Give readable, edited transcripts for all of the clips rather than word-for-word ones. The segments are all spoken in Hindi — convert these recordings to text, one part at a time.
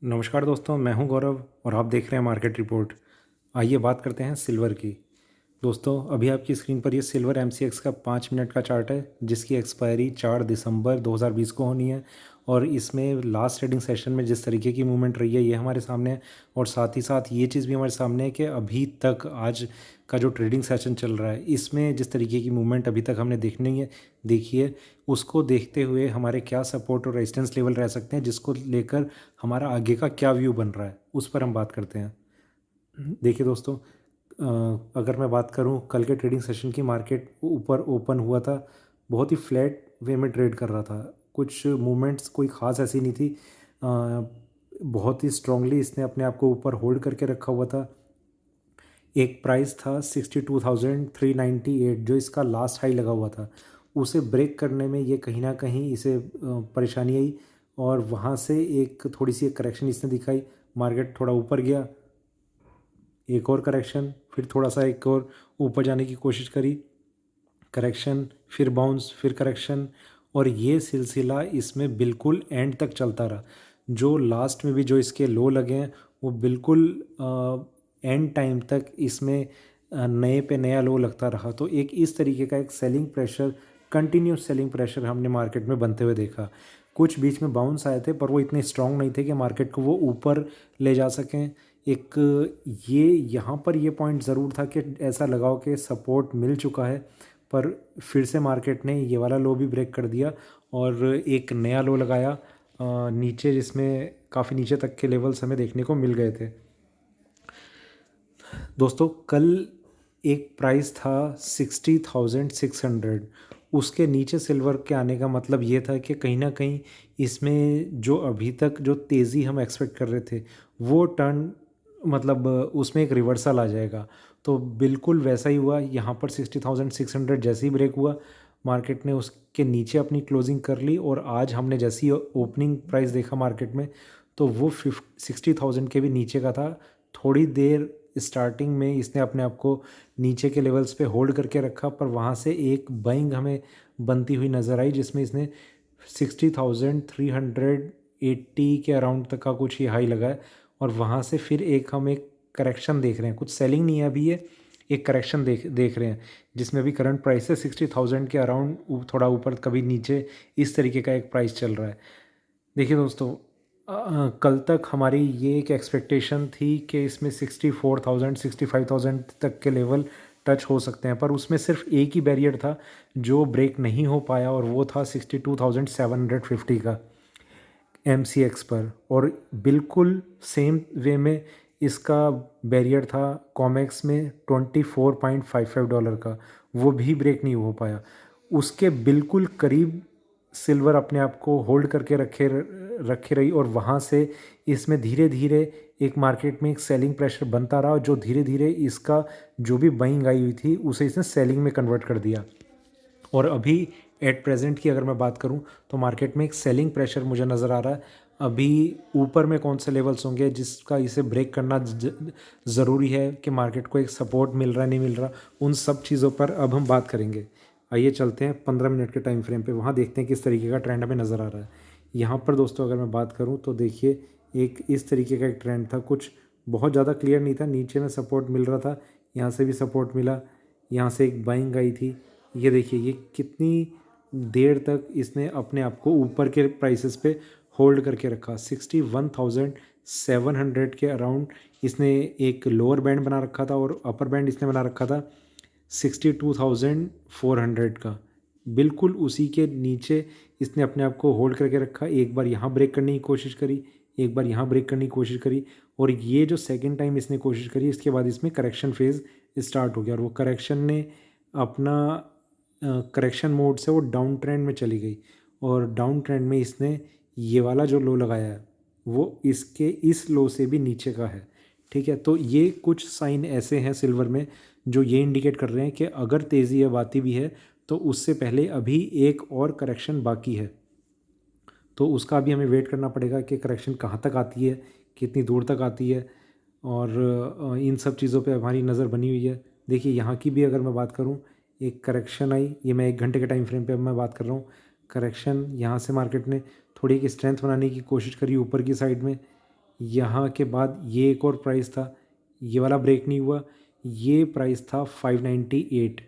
नमस्कार दोस्तों, मैं हूं गौरव और आप देख रहे हैं मार्केट रिपोर्ट। आइए बात करते हैं सिल्वर की। दोस्तों, अभी आपकी स्क्रीन पर ये सिल्वर एमसीएक्स का 5 मिनट का चार्ट है, जिसकी एक्सपायरी 4 दिसंबर 2020 को होनी है। और इसमें लास्ट ट्रेडिंग सेशन में जिस तरीके की मूवमेंट रही है ये हमारे सामने है। और साथ ही साथ ये चीज़ भी हमारे सामने है कि अभी तक आज का जो ट्रेडिंग सेशन चल रहा है इसमें जिस तरीके की मूवमेंट अभी तक हमने देखी है, उसको देखते हुए हमारे क्या सपोर्ट और रेजिस्टेंस लेवल रह सकते हैं, जिसको लेकर हमारा आगे का क्या व्यू बन रहा है उस पर हम बात करते हैं। देखिए दोस्तों, अगर मैं बात करूं, कल के ट्रेडिंग सेशन की मार्केट ऊपर ओपन हुआ था। बहुत ही फ्लैट वे में ट्रेड कर रहा था। कुछ मूवमेंट्स कोई ख़ास ऐसी नहीं थी। बहुत ही स्ट्रांगली इसने अपने आप को ऊपर होल्ड करके रखा हुआ था। एक प्राइस था 62,398 जो इसका लास्ट हाई लगा हुआ था। उसे ब्रेक करने में ये कहीं ना कहीं इसे परेशानी आई और वहाँ से एक थोड़ी सी एक करेक्शन इसने दिखाई। मार्केट थोड़ा ऊपर गया, एक और करेक्शन, फिर थोड़ा सा एक और ऊपर जाने की कोशिश करी, करेक्शन, फिर बाउंस, फिर करेक्शन। और ये सिलसिला इसमें बिल्कुल एंड तक चलता रहा। जो लास्ट में भी जो इसके लो लगे हैं वो बिल्कुल एंड टाइम तक इसमें नए पे नया लो लगता रहा। तो एक इस तरीके का एक selling pressure, continuous selling pressure हमने मार्केट में बनते हुए देखा। कुछ बीच में बाउंस आए थे पर वो इतने स्ट्रांग नहीं थे कि मार्केट को वो ऊपर ले जा सकें। एक ये यहाँ पर ये पॉइंट ज़रूर था कि ऐसा लगाओ कि सपोर्ट मिल चुका है, पर फिर से मार्केट ने ये वाला लो भी ब्रेक कर दिया और एक नया लो लगाया नीचे, जिसमें काफ़ी नीचे तक के लेवल्स हमें देखने को मिल गए थे। दोस्तों, कल एक प्राइस था 60,600। उसके नीचे सिल्वर के आने का मतलब ये था कि कहीं ना कहीं इसमें जो अभी तक जो तेज़ी हम एक्सपेक्ट कर रहे थे वो टर्न, मतलब उसमें एक रिवर्सल आ जाएगा। तो बिल्कुल वैसा ही हुआ। यहाँ पर 60,600 जैसे ही ब्रेक हुआ, मार्केट ने उसके नीचे अपनी क्लोजिंग कर ली और आज हमने जैसी ओपनिंग प्राइस देखा मार्केट में तो वो 60,000 के भी नीचे का था। थोड़ी देर स्टार्टिंग में इसने अपने आप को नीचे के लेवल्स पे होल्ड करके रखा, पर वहाँ से एक बाइंग हमें बनती हुई नज़र आई, जिसमें इसने 60,380 के अराउंड तक का कुछ ही हाई लगा है। और वहाँ से फिर हम एक करेक्शन देख रहे हैं। कुछ सेलिंग नहीं है अभी, ये एक करेक्शन देख रहे हैं, जिसमें अभी करंट प्राइस है 60,000 के अराउंड, थोड़ा ऊपर कभी नीचे, इस तरीके का एक प्राइस चल रहा है। देखिए दोस्तों, कल तक हमारी ये एक एक्सपेक्टेशन थी कि इसमें 64,000 65,000 तक के लेवल टच हो सकते हैं, पर उसमें सिर्फ एक ही बैरियर था जो ब्रेक नहीं हो पाया और वो था 62,750 का MCX पर। और बिल्कुल सेम वे में इसका बैरियर था कॉमेक्स में $24.55 का, वो भी ब्रेक नहीं हो पाया। उसके बिल्कुल करीब सिल्वर अपने आप को होल्ड करके रखे रही और वहाँ से इसमें धीरे धीरे एक मार्केट में एक सेलिंग प्रेशर बनता रहा, जो धीरे धीरे इसका जो भी बाइंग आई हुई थी उसे इसने सेलिंग में कन्वर्ट कर दिया। और अभी एट प्रेजेंट की अगर मैं बात करूं तो मार्केट में एक सेलिंग प्रेशर मुझे नज़र आ रहा है। अभी ऊपर में कौन से लेवल्स होंगे जिसका इसे ब्रेक करना ज़रूरी है, कि मार्केट को एक सपोर्ट मिल रहा है नहीं मिल रहा, उन सब चीज़ों पर अब हम बात करेंगे। आइए चलते हैं 15 मिनट के टाइम फ्रेम पे, वहाँ देखते हैं किस तरीके का ट्रेंड हमें नज़र आ रहा है। यहाँ पर दोस्तों अगर मैं बात करूँ तो देखिए, एक इस तरीके का एक ट्रेंड था, कुछ बहुत ज़्यादा क्लियर नहीं था। नीचे में सपोर्ट मिल रहा था, यहाँ से भी सपोर्ट मिला, यहाँ से एक बाइंग आई थी। ये देखिए, ये कितनी देर तक इसने अपने आप को ऊपर के प्राइसेस पे होल्ड करके रखा। 61,700 के अराउंड इसने एक लोअर बैंड बना रखा था और अपर बैंड इसने बना रखा था 62,400 का। बिल्कुल उसी के नीचे इसने अपने आप को होल्ड करके रखा। एक बार यहाँ ब्रेक करने की कोशिश करी, एक बार यहाँ ब्रेक करने की कोशिश करी, और ये जो सेकेंड टाइम इसने कोशिश करी, इसके बाद इसमें करेक्शन फेज़ स्टार्ट हो गया और वो करेक्शन ने अपना करेक्शन मोड से वो डाउन ट्रेंड में चली गई। और डाउन ट्रेंड में इसने ये वाला जो लो लगाया है वो इसके इस लो से भी नीचे का है। ठीक है, तो ये कुछ साइन ऐसे हैं सिल्वर में जो ये इंडिकेट कर रहे हैं कि अगर तेज़ी अब आती भी है तो उससे पहले अभी एक और करेक्शन बाकी है। तो उसका भी हमें वेट करना पड़ेगा कि करेक्शन कहाँ तक आती है, कितनी दूर तक आती है, और इन सब चीज़ों पे हमारी नज़र बनी हुई है। देखिए, यहाँ की भी अगर मैं बात करूँ, एक करेक्शन आई, ये मैं 1 घंटे के टाइम फ्रेम पे अब मैं बात कर रहा हूँ। करेक्शन, यहाँ से मार्केट ने थोड़ी एक स्ट्रेंथ बनाने की कोशिश करी ऊपर की साइड में, यहाँ के बाद ये एक और प्राइस था, ये वाला ब्रेक नहीं हुआ, ये प्राइस था 598,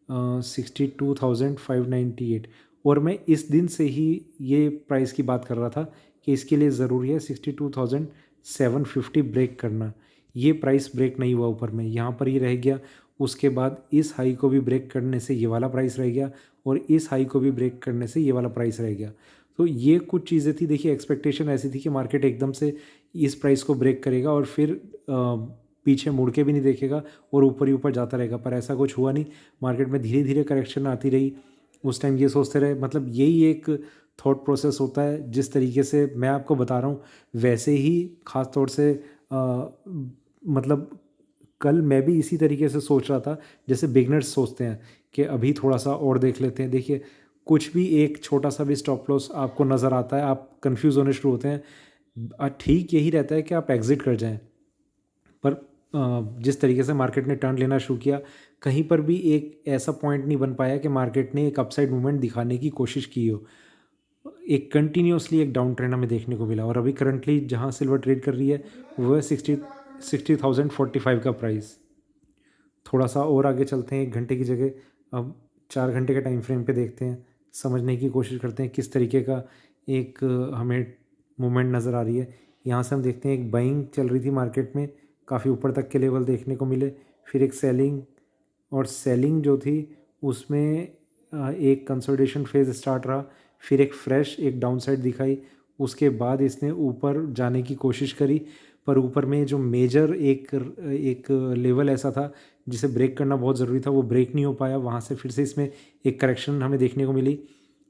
62,598। और मैं इस दिन से ही ये प्राइस की बात कर रहा था कि इसके लिए ज़रूरी है 62,750 ब्रेक करना। ये प्राइस ब्रेक नहीं हुआ ऊपर में, यहाँ पर ही रह गया। उसके बाद इस हाई को भी ब्रेक करने से ये वाला प्राइस रह गया, और इस हाई को भी ब्रेक करने से ये वाला प्राइस रह गया। तो ये कुछ चीज़ें थी। देखिए, एक्सपेक्टेशन ऐसी थी कि मार्केट एकदम से इस प्राइस को ब्रेक करेगा और फिर पीछे मुड़ के भी नहीं देखेगा और ऊपर ही ऊपर जाता रहेगा, पर ऐसा कुछ हुआ नहीं। मार्केट में धीरे धीरे करेक्शन आती रही। उस टाइम ये सोचते रहे, मतलब यही एक थॉट प्रोसेस होता है। जिस तरीके से मैं आपको बता रहा हूँ, वैसे ही ख़ास तौर से मतलब कल मैं भी इसी तरीके से सोच रहा था जैसे बिगनर्स सोचते हैं कि अभी थोड़ा सा और देख लेते हैं। देखिए, कुछ भी एक छोटा सा भी स्टॉप लॉस आपको नज़र आता है, आप कंफ्यूज होने शुरू होते हैं। ठीक यही रहता है कि आप एग्ज़िट कर जाएं, पर जिस तरीके से मार्केट ने टर्न लेना शुरू किया, कहीं पर भी एक ऐसा पॉइंट नहीं बन पाया कि मार्केट ने एक अपसाइड मूवमेंट दिखाने की कोशिश की हो। एक कंटिन्यूसली एक डाउन ट्रेंड हमें देखने को मिला। और अभी करंटली जहां सिल्वर ट्रेड कर रही है वो है 60,045 का प्राइस। थोड़ा सा और आगे चलते हैं, 1 घंटे की जगह अब 4 घंटे के टाइम फ्रेम पे देखते हैं, समझने की कोशिश करते हैं किस तरीके का एक हमें मूवमेंट नज़र आ रही है। यहाँ से हम देखते हैं एक बाइंग चल रही थी मार्केट में, काफ़ी ऊपर तक के लेवल देखने को मिले, फिर एक सेलिंग, और सेलिंग जो थी उसमें एक कंसोलिडेशन फेज स्टार्ट रहा, फिर एक फ्रेश एक डाउन साइड दिखाई। उसके बाद इसने ऊपर जाने की कोशिश करी, पर ऊपर में जो मेजर एक लेवल ऐसा था जिसे ब्रेक करना बहुत ज़रूरी था, वो ब्रेक नहीं हो पाया। वहाँ से फिर से इसमें एक करेक्शन हमें देखने को मिली,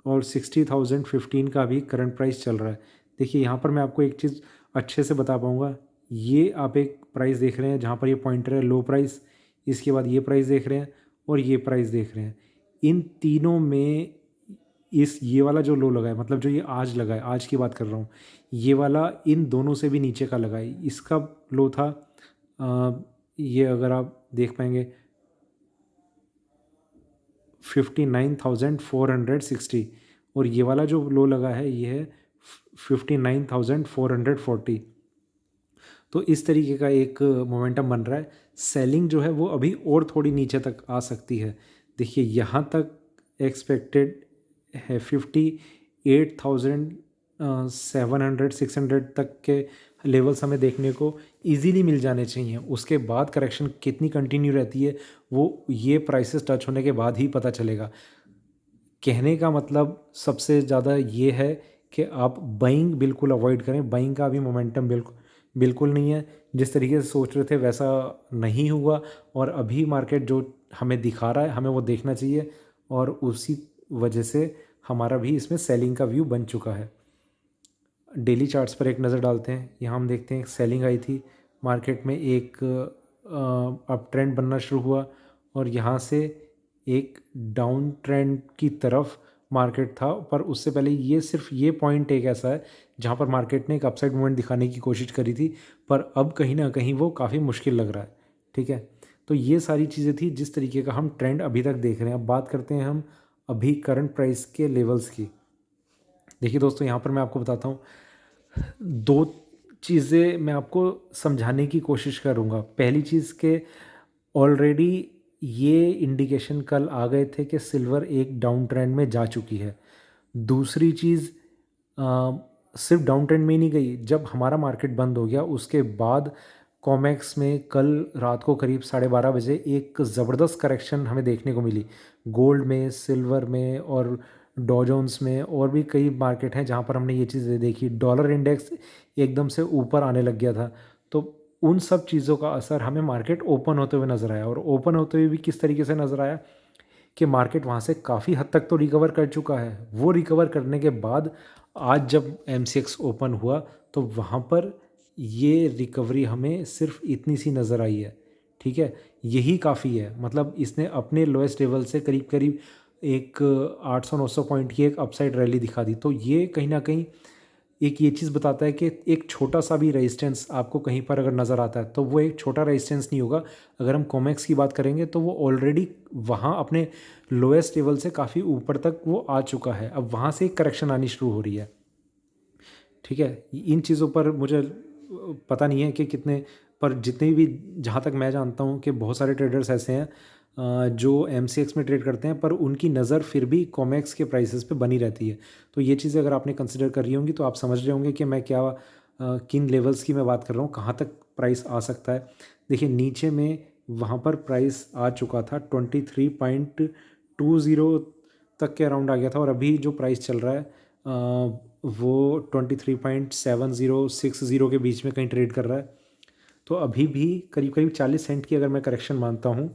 और 60,015 का भी करंट प्राइस चल रहा है। देखिए, यहाँ पर मैं आपको एक चीज़ अच्छे से बता पाऊँगा। ये आप एक प्राइस देख रहे हैं जहाँ पर ये पॉइंटर है लो प्राइस, इसके बाद ये प्राइस देख रहे हैं और ये प्राइस देख रहे हैं। इन तीनों में ये वाला जो लो लगा है, मतलब जो ये आज लगा है, आज की बात कर रहा हूँ, ये वाला इन दोनों से भी नीचे का लगा है। इसका लो था ये अगर आप देख पाएंगे 59,460, और ये वाला जो लो लगा है ये है 59,440। तो इस तरीके का एक मोमेंटम बन रहा है। सेलिंग जो है वो अभी और थोड़ी नीचे तक आ सकती है। देखिए, यहाँ तक एक्सपेक्टेड है 58,700 तक के लेवल्स हमें देखने को इजीली मिल जाने चाहिए। उसके बाद करेक्शन कितनी कंटिन्यू रहती है वो ये प्राइसेस टच होने के बाद ही पता चलेगा। कहने का मतलब सबसे ज़्यादा ये है कि आप बाइंग बिल्कुल अवॉइड करें। बाइंग का अभी मोमेंटम बिल्कुल नहीं है। जिस तरीके से सोच रहे थे वैसा नहीं हुआ, और अभी मार्केट जो हमें दिखा रहा है हमें वो देखना चाहिए, और उसी वजह से हमारा भी इसमें सेलिंग का व्यू बन चुका है। डेली चार्ट्स पर एक नज़र डालते हैं। यहाँ हम देखते हैं एक सेलिंग आई थी मार्केट में, एक अप ट्रेंड बनना शुरू हुआ, और यहाँ से एक डाउन ट्रेंड की तरफ मार्केट था। पर उससे पहले ये सिर्फ ये पॉइंट एक ऐसा है जहाँ पर मार्केट ने एक अपसाइड मूवमेंट दिखाने की कोशिश करी थी, पर अब कहीं ना कहीं वो काफ़ी मुश्किल लग रहा है। ठीक है, तो ये सारी चीज़ें थी जिस तरीके का हम ट्रेंड अभी तक देख रहे हैं। अब बात करते हैं हम अभी करंट प्राइस के लेवल्स की। देखिए दोस्तों, यहाँ पर मैं आपको बताता हूँ, दो चीज़ें मैं आपको समझाने की कोशिश करूँगा। पहली चीज़ के ऑलरेडी ये इंडिकेशन कल आ गए थे कि सिल्वर एक डाउन ट्रेंड में जा चुकी है। दूसरी चीज़, सिर्फ डाउन ट्रेंड में ही नहीं गई, जब हमारा मार्केट बंद हो गया उसके बाद कॉमेक्स में कल रात को करीब 12:30 बजे एक ज़बरदस्त करेक्शन हमें देखने को मिली। गोल्ड में, सिल्वर में और डॉ जोन्स में, और भी कई मार्केट हैं जहाँ पर हमने ये चीज़ें देखी। डॉलर इंडेक्स एकदम से ऊपर आने लग गया था। तो उन सब चीज़ों का असर हमें मार्केट ओपन होते हुए नज़र आया। और ओपन होते हुए भी किस तरीके से नज़र आया कि मार्केट वहाँ से काफ़ी हद तक तो रिकवर कर चुका है। वो रिकवर करने के बाद आज जब MCX ओपन हुआ तो वहाँ पर ये रिकवरी हमें सिर्फ इतनी सी नज़र आई है। ठीक है, यही काफ़ी है। मतलब इसने अपने लोएस्ट लेवल से करीब करीब एक 800-900 पॉइंट की एक अपसाइड रैली दिखा दी। तो ये कहीं ना कहीं एक ये चीज़ बताता है कि एक छोटा सा भी रेजिस्टेंस आपको कहीं पर अगर नज़र आता है तो वो एक छोटा रेजिस्टेंस नहीं होगा। अगर हम कॉमेक्स की बात करेंगे तो वो ऑलरेडी वहाँ अपने लोएस्ट लेवल से काफ़ी ऊपर तक वो आ चुका है। अब वहाँ से एक करेक्शन आनी शुरू हो रही है। ठीक है, इन चीज़ों पर मुझे पता नहीं है कि कितने, पर जितने भी, जहाँ तक मैं जानता हूँ कि बहुत सारे ट्रेडर्स ऐसे हैं जो MCX में ट्रेड करते हैं, पर उनकी नज़र फिर भी कॉमेक्स के प्राइसेस पे बनी रहती है। तो ये चीज़ें अगर आपने कंसिडर कर रही होंगी तो आप समझ रहे होंगे कि मैं क्या किन लेवल्स की मैं बात कर रहा हूँ, कहाँ तक प्राइस आ सकता है। देखिए नीचे में वहाँ पर प्राइस आ चुका था 23.20 तक के अराउंड आ गया था, और अभी जो प्राइस चल रहा है वो 23.7060 के बीच में कहीं ट्रेड कर रहा है। तो अभी भी करीब करीब 40 सेंट की अगर मैं करेक्शन मानता हूँ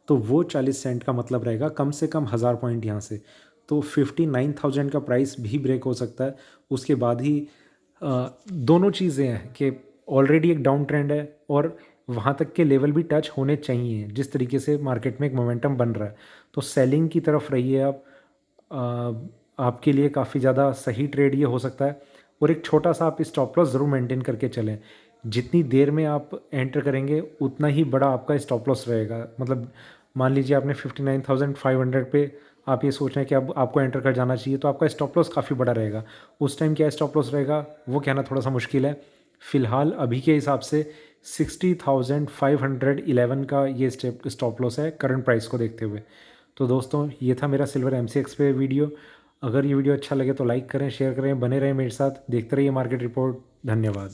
तो वो 40 सेंट का मतलब रहेगा कम से कम 1000 पॉइंट यहाँ से। तो 59,000 का प्राइस भी ब्रेक हो सकता है। उसके बाद ही दोनों चीज़ें हैं कि ऑलरेडी एक डाउन ट्रेंड है और वहाँ तक के लेवल भी टच होने चाहिए जिस तरीके से मार्केट में एक मोमेंटम बन रहा है। तो सेलिंग की तरफ रहिए आप। आपके लिए काफ़ी ज़्यादा सही ट्रेड ये हो सकता है। और एक छोटा सा आप स्टॉप लॉस ज़रूर मेंटेन करके चलें। जितनी देर में आप एंटर करेंगे उतना ही बड़ा आपका स्टॉप लॉस रहेगा। मतलब मान लीजिए आपने 59,500 पे आप ये सोच रहे हैं कि अब आपको एंटर कर जाना चाहिए, तो आपका स्टॉप लॉस काफ़ी बड़ा रहेगा। उस टाइम क्या स्टॉप लॉस रहेगा वो कहना थोड़ा सा मुश्किल है। फ़िलहाल अभी के हिसाब से 60,511 का ये स्टॉप लॉस है करंट प्राइस को देखते हुए। तो दोस्तों ये था मेरा सिल्वर MCX पे वीडियो। अगर ये वीडियो अच्छा लगे तो लाइक करें, शेयर करें, बने रहें मेरे साथ, देखते रहिए मार्केट रिपोर्ट। धन्यवाद।